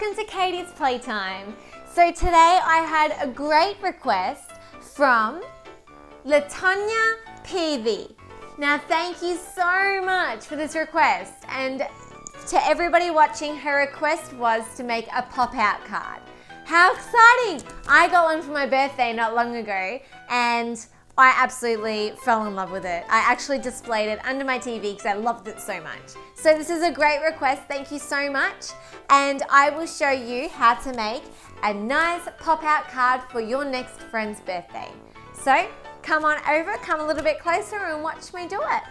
welcome to Katie's Playtime. So today I had a great request from Latonya Peavy. Now thank you so much for this request, and to everybody watching, her request was to make a pop-out card. How exciting! I got one for my birthday not long ago and I absolutely fell in love with it. I actually displayed it under my TV because I loved it so much. So this is a great request, thank you so much. And I will show you how to make a nice pop-out card for your next friend's birthday. So come on over, come a little bit closer and watch me do it.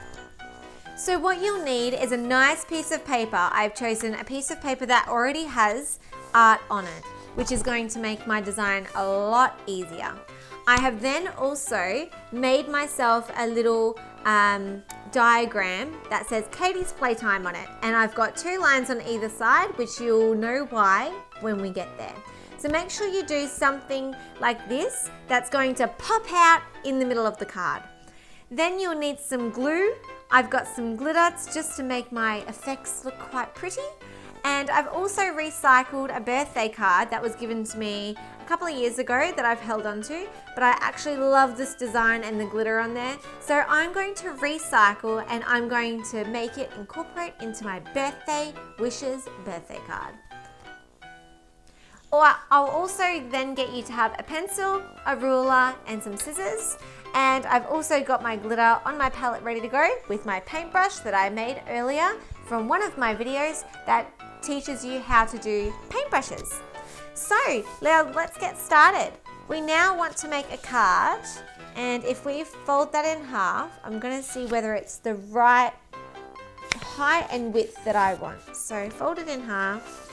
So what you'll need is a nice piece of paper. I've chosen a piece of paper that already has art on it, which is going to make my design a lot easier. I have then also made myself a little diagram that says Katie's Playtime on it, and I've got 2 lines on either side, which you'll know why when we get there. So make sure you do something like this that's going to pop out in the middle of the card. Then you'll need some glue. I've got some glitter just to make my effects look quite pretty. And I've also recycled a birthday card that was given to me a couple of years ago that I've held on to, but I actually love this design and the glitter on there. So I'm going to recycle and I'm going to make it incorporate into my birthday wishes birthday card. Or I'll also then get you to have a pencil, a ruler, and some scissors. And I've also got my glitter on my palette ready to go with my paintbrush that I made earlier from one of my videos that teaches you how to do paintbrushes. So now let's get started. We now want to make a card, and if we fold that in half, I'm going to see whether it's the right height and width that I want. So fold it in half.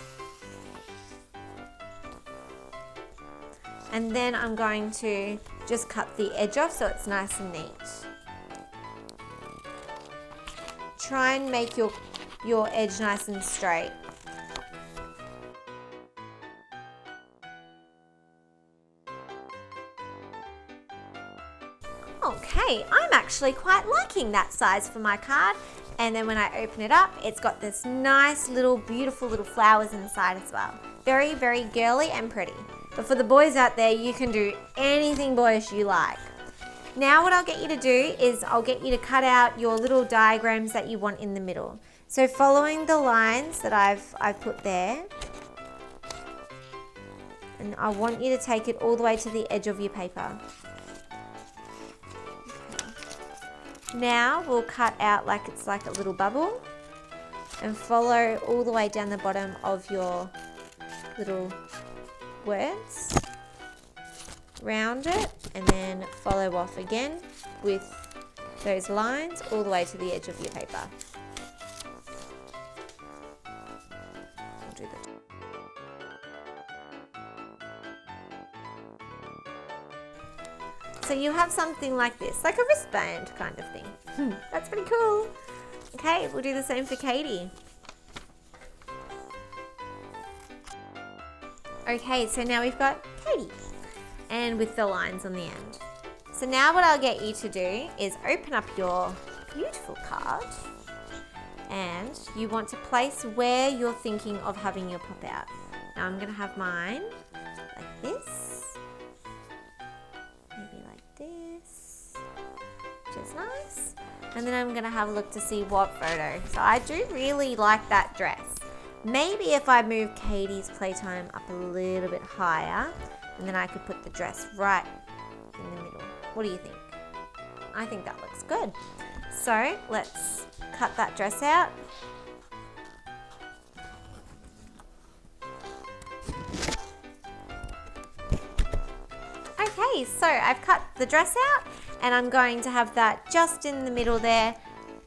And then I'm going to just cut the edge off so it's nice and neat. Try and make your edge nice and straight. Okay, I'm actually quite liking that size for my card. And then when I open it up, it's got this nice little beautiful little flowers inside as well. Very, very girly and pretty. But for the boys out there, you can do anything boyish you like. Now what I'll get you to do is I'll get you to cut out your little diagrams that you want in the middle. So following the lines that I've put there, and I want you to take it all the way to the edge of your paper. Now we'll cut out like it's like a little bubble and follow all the way down the bottom of your little words, round it, and then follow off again with those lines all the way to the edge of your paper. I'll do that. So you have something like this, like a wristband kind of thing. That's pretty cool. Okay, we'll do the same for Katie. Okay, so now we've got Katie, and with the lines on the end. So now what I'll get you to do is open up your beautiful card, and you want to place where you're thinking of having your pop out. Now I'm going to have mine like this, maybe like this, which is nice. And then I'm going to have a look to see what photo. So I do really like that dress. Maybe if I move Katie's Playtime up a little bit higher, and then I could put the dress right in the middle. What do you think? I think that looks good. So let's cut that dress out. Okay, so I've cut the dress out, and I'm going to have that just in the middle there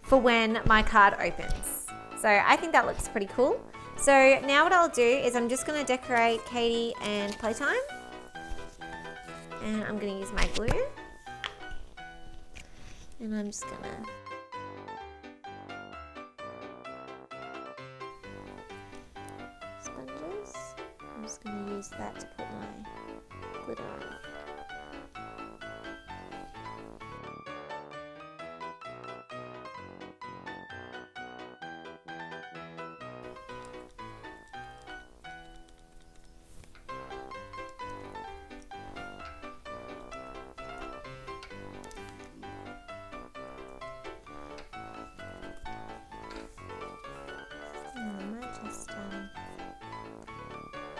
for when my card opens. So I think that looks pretty cool. So now what I'll do is I'm just going to decorate Katie and Playtime. And I'm going to use my glue. And I'm just going to sponges. I'm just going to use that to put my glitter on.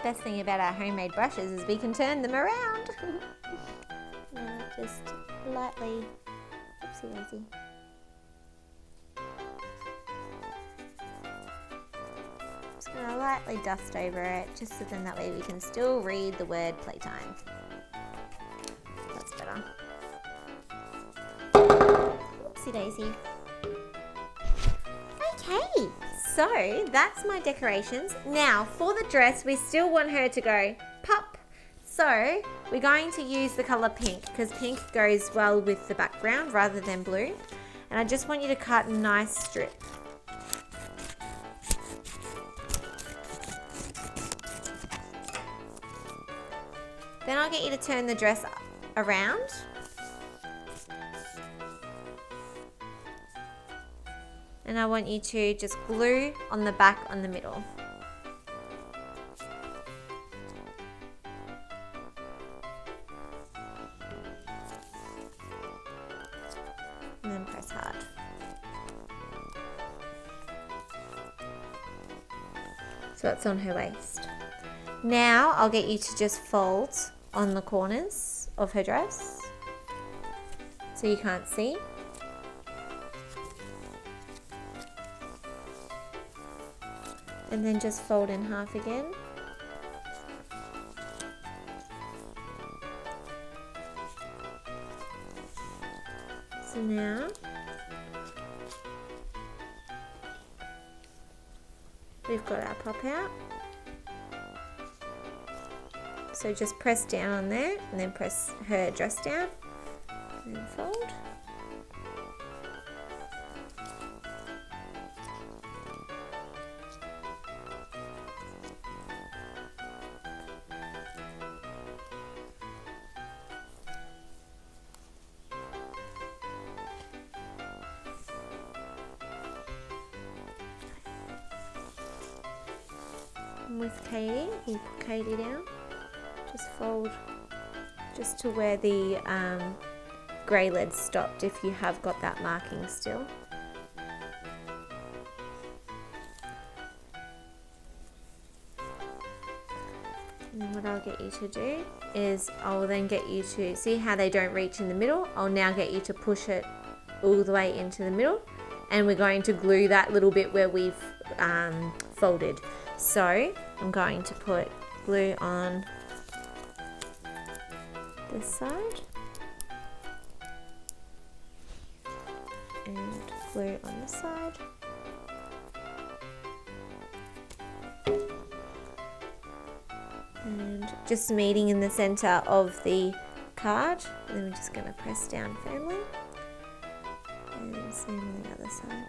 best thing about our homemade brushes is we can turn them around. Just lightly, oopsie daisy. Just gonna lightly dust over it, just so then that way we can still read the word playtime. That's better. Oopsie daisy. Okay, so that's my decorations. Now for the dress, we still want her to go pop. So we're going to use the colour pink because pink goes well with the background rather than blue. And I just want you to cut a nice strip. Then I'll get you to turn the dress around. And I want you to just glue on the back on the middle. And then press hard. So it's on her waist. Now I'll get you to just fold on the corners of her dress so you can't see. And then just fold in half again. So now we've got our pop out. So just press down on there and then press her dress down and then fold. And with Katie, we'll put Katie down. Just fold just to where the grey lead stopped if you have got that marking still. And then what I'll get you to do is I'll then get you to see how they don't reach in the middle. I'll now get you to push it all the way into the middle, and we're going to glue that little bit where we've folded. So I'm going to put glue on this side and glue on this side. And just meeting in the center of the card, and then we're just going to press down firmly, and same on the other side.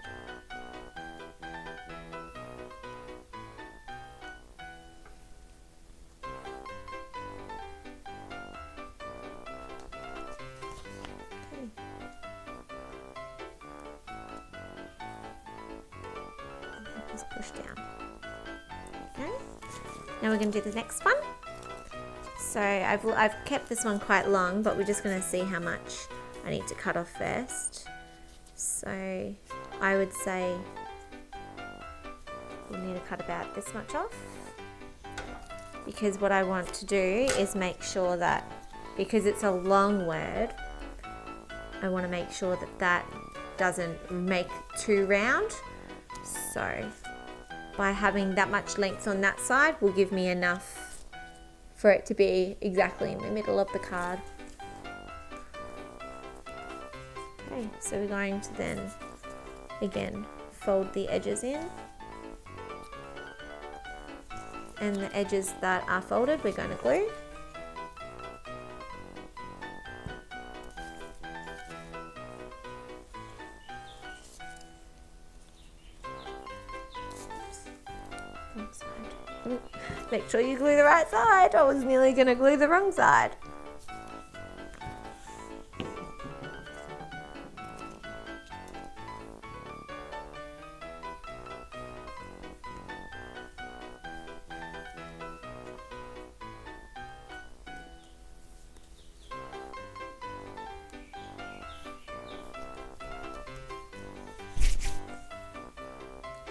Just push down. Okay. Now we're going to do the next one. So I've kept this one quite long, but we're just going to see how much I need to cut off first. So I would say we'll need to cut about this much off, because what I want to do is make sure that, because it's a long word, I want to make sure that that doesn't make too round. So by having that much length on that side will give me enough for it to be exactly in the middle of the card. Okay, so we're going to then again fold the edges in, and the edges that are folded we're going to glue. Make sure you glue the right side. I was nearly going to glue the wrong side.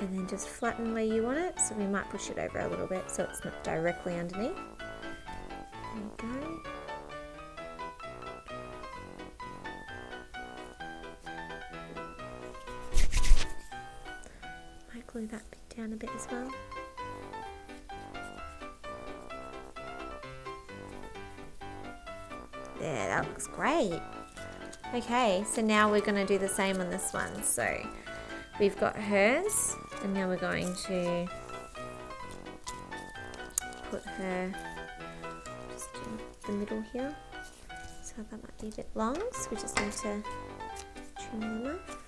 and then just flatten where you want it. So we might push it over a little bit so it's not directly underneath. There you go. Might glue that bit down a bit as well. There, that looks great. Okay, so now we're going to do the same on this one. So we've got hers, and now we're going to put her just in the middle here. So that might be a bit long, so we just need to trim them off.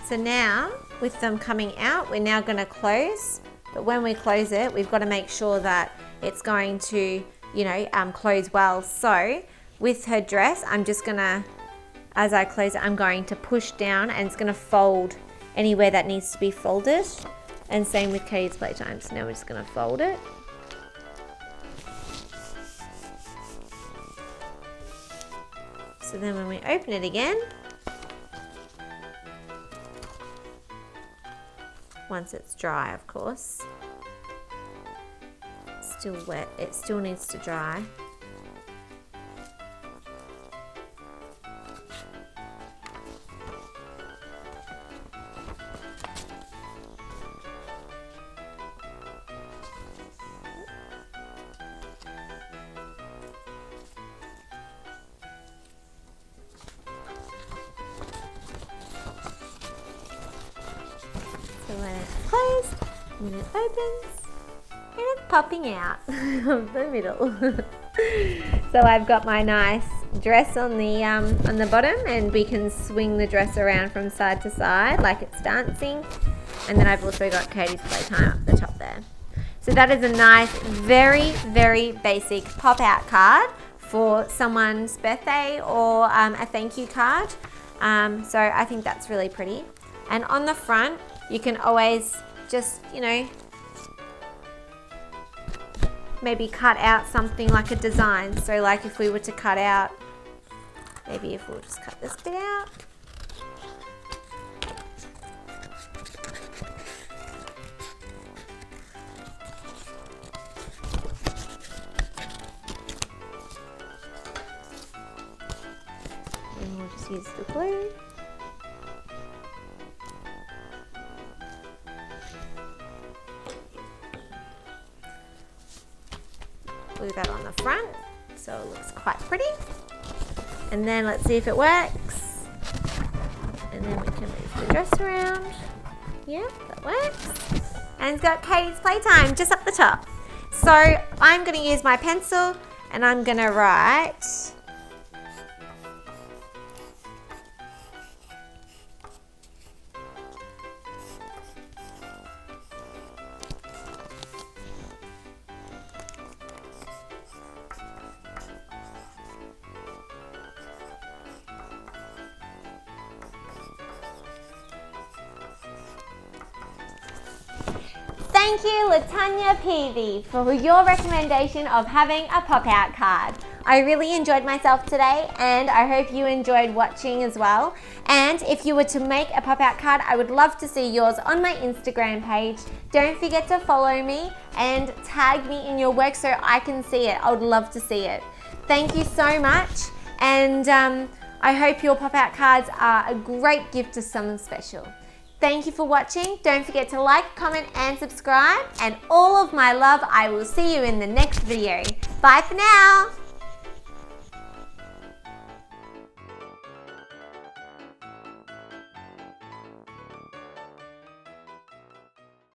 So now, with them coming out, we're now going to close. But when we close it, we've got to make sure that it's going to, close well. So with her dress, I'm just going to, as I close it, I'm going to push down and it's going to fold anywhere that needs to be folded. And same with Katie's Playtime. So now we're just going to fold it. So then when we open it again, once it's dry, of course, it's still wet, it still needs to dry. So when it's closed, when it opens, and it's popping out of the middle. So I've got my nice dress on the bottom, and we can swing the dress around from side to side like it's dancing. And then I've also got Katie's Playtime up the top there. So that is a nice, very, very basic pop-out card for someone's birthday or a thank you card. So I think that's really pretty. And on the front, you can always just, maybe cut out something like a design. So like if we were to cut out, maybe if we'll just cut this bit out. And we'll just use the glue. Glue that on the front so it looks quite pretty. And then let's see if it works. And then we can move the dress around. Yeah, that works. And it's got Katie's Playtime just up the top. So I'm going to use my pencil and I'm going to write Thank you, Latanya Peavy, for your recommendation of having a pop-out card. I really enjoyed myself today, and I hope you enjoyed watching as well. And if you were to make a pop-out card, I would love to see yours on my Instagram page. Don't forget to follow me and tag me in your work so I can see it. I would love to see it. Thank you so much, and I hope your pop-out cards are a great gift to someone special. Thank you for watching. Don't forget to like, comment, and subscribe. And all of my love. I will see you in the next video. Bye for now.